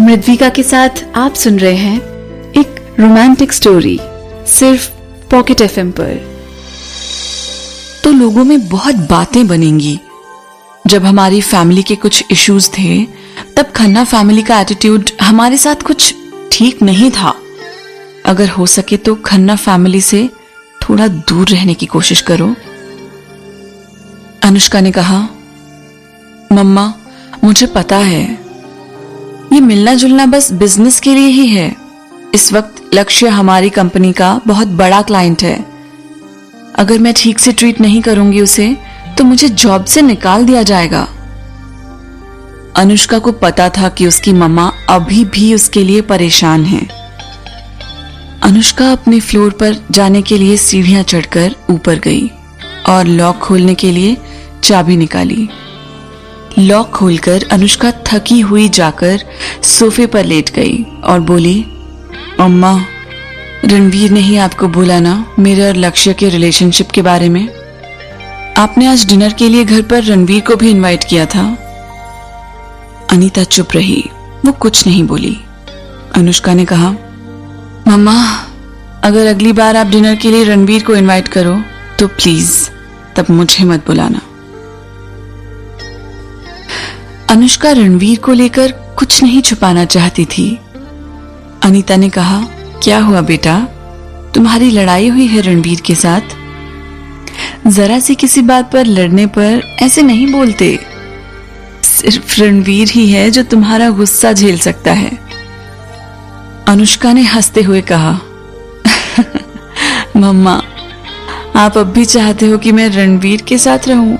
मृद्विका के साथ आप सुन रहे हैं एक रोमांटिक स्टोरी सिर्फ पॉकेट एफएम पर। तो लोगों में बहुत बातें बनेंगी। जब हमारी फैमिली के कुछ इश्यूज थे तब खन्ना फैमिली का एटीट्यूड हमारे साथ कुछ ठीक नहीं था। अगर हो सके तो खन्ना फैमिली से थोड़ा दूर रहने की कोशिश करो। अनुष्का ने कहा, मम्मा मुझे पता है ये मिलना जुलना बस बिजनेस के लिए ही है। इस वक्त लक्ष्य हमारी कंपनी का बहुत बड़ा क्लाइंट है। अगर मैं ठीक से ट्रीट नहीं करूंगी उसे तो मुझे जॉब से निकाल दिया जाएगा। अनुष्का को पता था कि उसकी मम्मा अभी भी उसके लिए परेशान हैं। अनुष्का अपने फ्लोर पर जाने के लिए सीढ़ियां चढ़कर ऊपर गई और लॉक खोलने के लिए चाबी निकाली। लॉक खोलकर अनुष्का थकी हुई जाकर सोफे पर लेट गई और बोली, अम्मा रणवीर ने ही आपको बोला ना मेरे और लक्ष्य के रिलेशनशिप के बारे में। आपने आज डिनर के लिए घर पर रणवीर को भी इनवाइट किया था। अनीता चुप रही, वो कुछ नहीं बोली। अनुष्का ने कहा, मम्मा अगर अगली बार आप डिनर के लिए रणवीर को इनवाइट करो तो प्लीज तब मुझे मत बुलाना। अनुष्का रणवीर को लेकर कुछ नहीं छुपाना चाहती थी। अनीता ने कहा, क्या हुआ बेटा, तुम्हारी लड़ाई हुई है रणवीर के साथ? जरा सी किसी बात पर लड़ने पर ऐसे नहीं बोलते। सिर्फ रणवीर ही है जो तुम्हारा गुस्सा झेल सकता है। अनुष्का ने हंसते हुए कहा, मम्मा आप अब भी चाहते हो कि मैं रणवीर के साथ रहूं?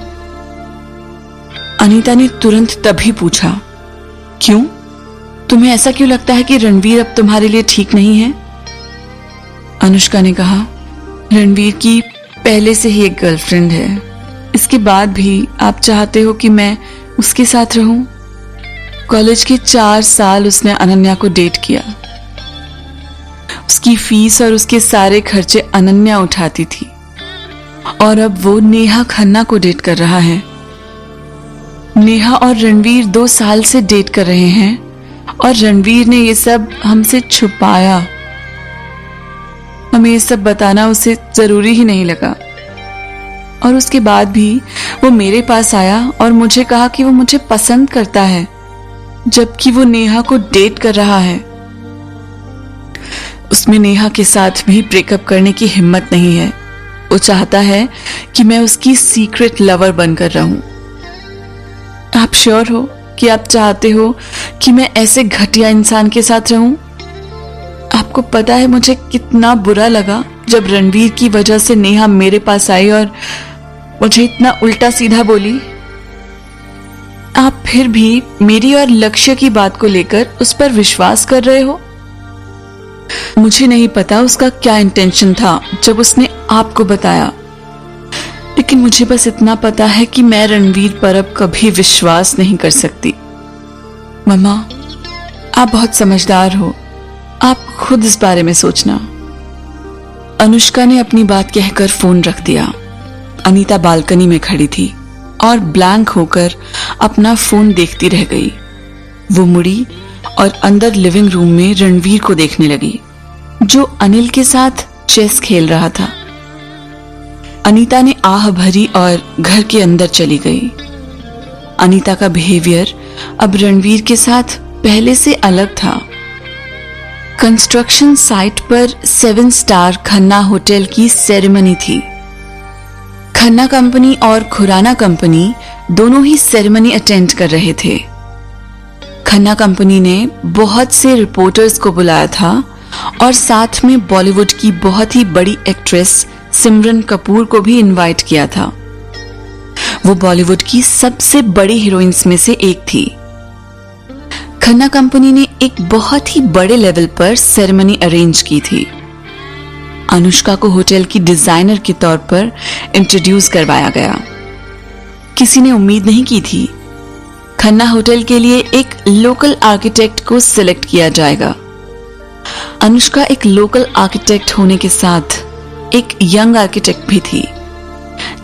अनीता ने तुरंत तभी पूछा, क्यों? तुम्हें ऐसा क्यों लगता है कि रणवीर अब तुम्हारे लिए ठीक नहीं है? अनुष्का ने कहा, रणवीर की पहले से ही एक गर्लफ्रेंड है। इसके बाद भी आप चाहते हो कि मैं उसके साथ रहूं? कॉलेज के 4 साल उसने अनन्या को डेट किया। उसकी फीस और उसके सारे खर्चे अनन्या उठाती थी और अब वो नेहा खन्ना को डेट कर रहा है। नेहा और रणवीर 2 साल से डेट कर रहे हैं और रणवीर ने ये सब हमसे छुपाया। हमें ये सब बताना उसे जरूरी ही नहीं लगा और उसके बाद भी वो मेरे पास आया और मुझे कहा कि वो मुझे पसंद करता है, जबकि वो नेहा को डेट कर रहा है। उसमें नेहा के साथ भी ब्रेकअप करने की हिम्मत नहीं है। वो चाहता है कि मैं उसकी सीक्रेट लवर बनकर रहूं। आप श्योर हो कि आप चाहते हो कि मैं ऐसे घटिया इंसान के साथ रहूं? आपको पता है मुझे कितना बुरा लगा जब रणवीर की वजह से नेहा मेरे पास आई और मुझे इतना उल्टा सीधा बोली। आप फिर भी मेरी और लक्ष्य की बात को लेकर उस पर विश्वास कर रहे हो। मुझे नहीं पता उसका क्या इंटेंशन था जब उसने आपको बताया, लेकिन मुझे बस इतना पता है कि मैं रणवीर पर अब कभी विश्वास नहीं कर सकती। मम्मा आप बहुत समझदार हो, आप खुद इस बारे में सोचना। अनुष्का ने अपनी बात कहकर फोन रख दिया। अनीता बालकनी में खड़ी थी और ब्लैंक होकर अपना फोन देखती रह गई। वो मुड़ी और अंदर लिविंग रूम में रणवीर को देखने लगी जो अनिल के साथ चेस खेल रहा था। अनीता ने आह भरी और घर के अंदर चली गई। अनीता का बिहेवियर अब रणवीर के साथ पहले से अलग था। कंस्ट्रक्शन साइट पर 7 स्टार खन्ना होटल की सेरेमनी थी। खन्ना कंपनी और खुराना कंपनी दोनों ही सेरेमनी अटेंड कर रहे थे। खन्ना कंपनी ने बहुत से रिपोर्टर्स को बुलाया था और साथ में बॉलीवुड की बहुत ही बड़ी एक्ट्रेस सिमरन कपूर को भी इनवाइट किया था। वो बॉलीवुड की सबसे बड़ी हीरोइंस में से एक थी। खन्ना कंपनी ने एक बहुत ही बड़े लेवल पर सेरेमनी अरेंज की थी। अनुष्का को होटल की डिजाइनर के तौर पर इंट्रोड्यूस करवाया गया। किसी ने उम्मीद नहीं की थी खन्ना होटल के लिए एक लोकल आर्किटेक्ट को सिलेक्ट किया जाएगा। अनुष्का एक लोकल आर्किटेक्ट होने के साथ एक यंग आर्किटेक्ट भी थी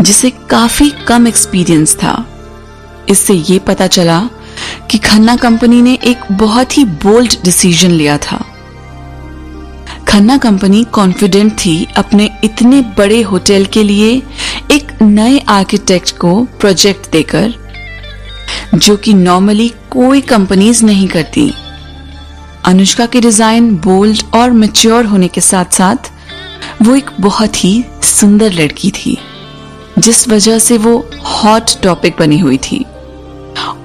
जिसे काफी कम एक्सपीरियंस था। इससे ये पता चला कि खन्ना कंपनी ने एक बहुत ही बोल्ड डिसीजन लिया था। खन्ना कंपनी कॉन्फिडेंट थी अपने इतने बड़े होटल के लिए एक नए आर्किटेक्ट को प्रोजेक्ट देकर, जो कि नॉर्मली कोई कंपनीज नहीं करती। अनुष्का के डिजाइन बोल्ड और मैच्योर होने के साथ साथ वो एक बहुत ही सुंदर लड़की थी, जिस वजह से वो हॉट टॉपिक बनी हुई थी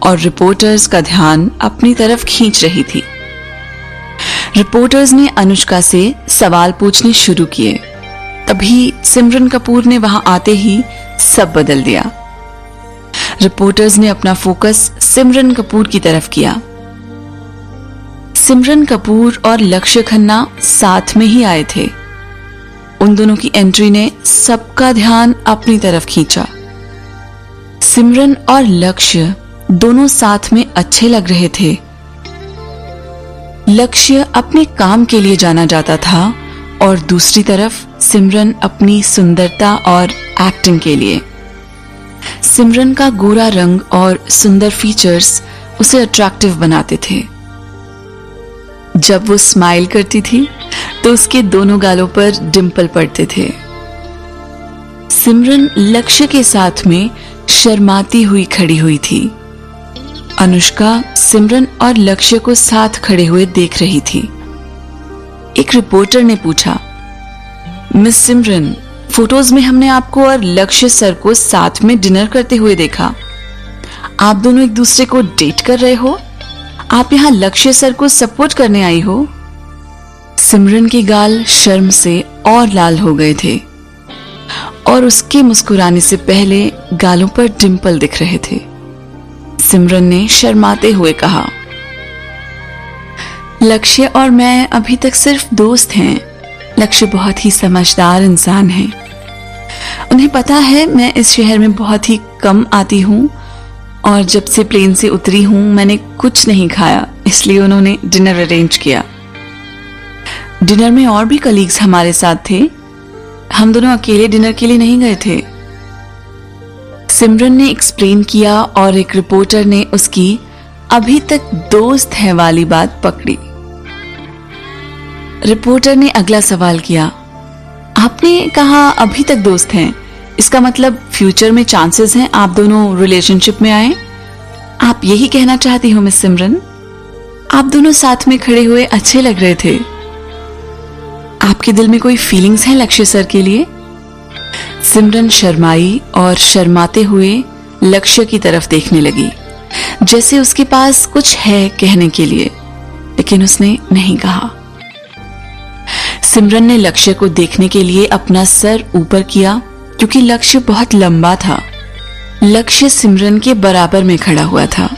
और रिपोर्टर्स का ध्यान अपनी तरफ खींच रही थी। रिपोर्टर्स ने अनुष्का से सवाल पूछने शुरू किए। तभी सिमरन कपूर ने वहां आते ही सब बदल दिया। रिपोर्टर्स ने अपना फोकस सिमरन कपूर की तरफ किया। सिमरन कपूर और लक्ष्य खन्ना साथ में ही आए थे। उन दोनों की एंट्री ने सबका ध्यान अपनी तरफ खींचा। सिमरन और लक्ष्य दोनों साथ में अच्छे लग रहे थे। लक्ष्य अपने काम के लिए जाना जाता था और दूसरी तरफ सिमरन अपनी सुंदरता और एक्टिंग के लिए। सिमरन का गोरा रंग और सुंदर फीचर्स उसे अट्रैक्टिव बनाते थे। जब वो स्माइल करती थी तो उसके दोनों गालों पर डिंपल पड़ते थे। सिमरन लक्ष्य के साथ में शर्माती हुई खड़ी हुई थी। अनुष्का सिमरन और लक्ष्य को साथ खड़े हुए देख रही थी। एक रिपोर्टर ने पूछा, मिस सिमरन, फोटोज में हमने आपको और लक्ष्य सर को साथ में डिनर करते हुए देखा। आप दोनों एक दूसरे को डेट कर रहे हो? आप यहाँ लक्ष्य सर को सपोर्ट करने आई हो? सिमरन के गाल शर्म से और लाल हो गए थे और उसके मुस्कुराने से पहले गालों पर डिंपल दिख रहे थे। सिमरन ने शर्माते हुए कहा, लक्ष्य और मैं अभी तक सिर्फ दोस्त हैं। लक्ष्य बहुत ही समझदार इंसान है। उन्हें पता है मैं इस शहर में बहुत ही कम आती हूँ और जब से प्लेन से उतरी हूँ मैंने कुछ नहीं खाया, इसलिए उन्होंने डिनर अरेंज किया। डिनर में और भी कलीग्स हमारे साथ थे। हम दोनों अकेले डिनर के लिए नहीं गए थे। सिमरन ने एक्सप्लेन किया और एक रिपोर्टर ने उसकी अभी तक दोस्त है वाली बात पकड़ी। रिपोर्टर ने अगला सवाल किया, आपने कहा अभी तक दोस्त हैं, इसका मतलब फ्यूचर में चांसेस हैं आप दोनों रिलेशनशिप में आए? आप यही कहना चाहती हो मिस सिमरन? आप दोनों साथ में खड़े हुए अच्छे लग रहे थे। आपके दिल में कोई फीलिंग्स हैं लक्ष्य सर के लिए? सिमरन शर्माई और शर्माते हुए लक्ष्य की तरफ देखने लगी, जैसे उसके पास कुछ है कहने के लिए, लेकिन उसने नहीं कहा। सिमरन ने लक्ष्य को देखने के लिए अपना सर ऊपर किया क्योंकि लक्ष्य बहुत लंबा था। लक्ष्य सिमरन के बराबर में खड़ा हुआ था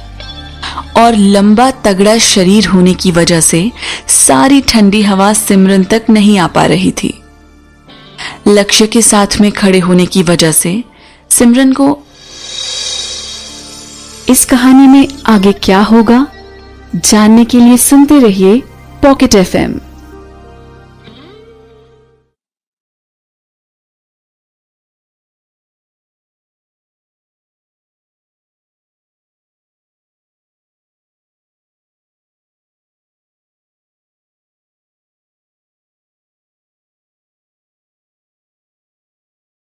और लंबा तगड़ा शरीर होने की वजह से सारी ठंडी हवा सिमरन तक नहीं आ पा रही थी। लक्ष्य के साथ में खड़े होने की वजह से सिमरन को इस कहानी में आगे क्या होगा जानने के लिए सुनते रहिए पॉकेट FM।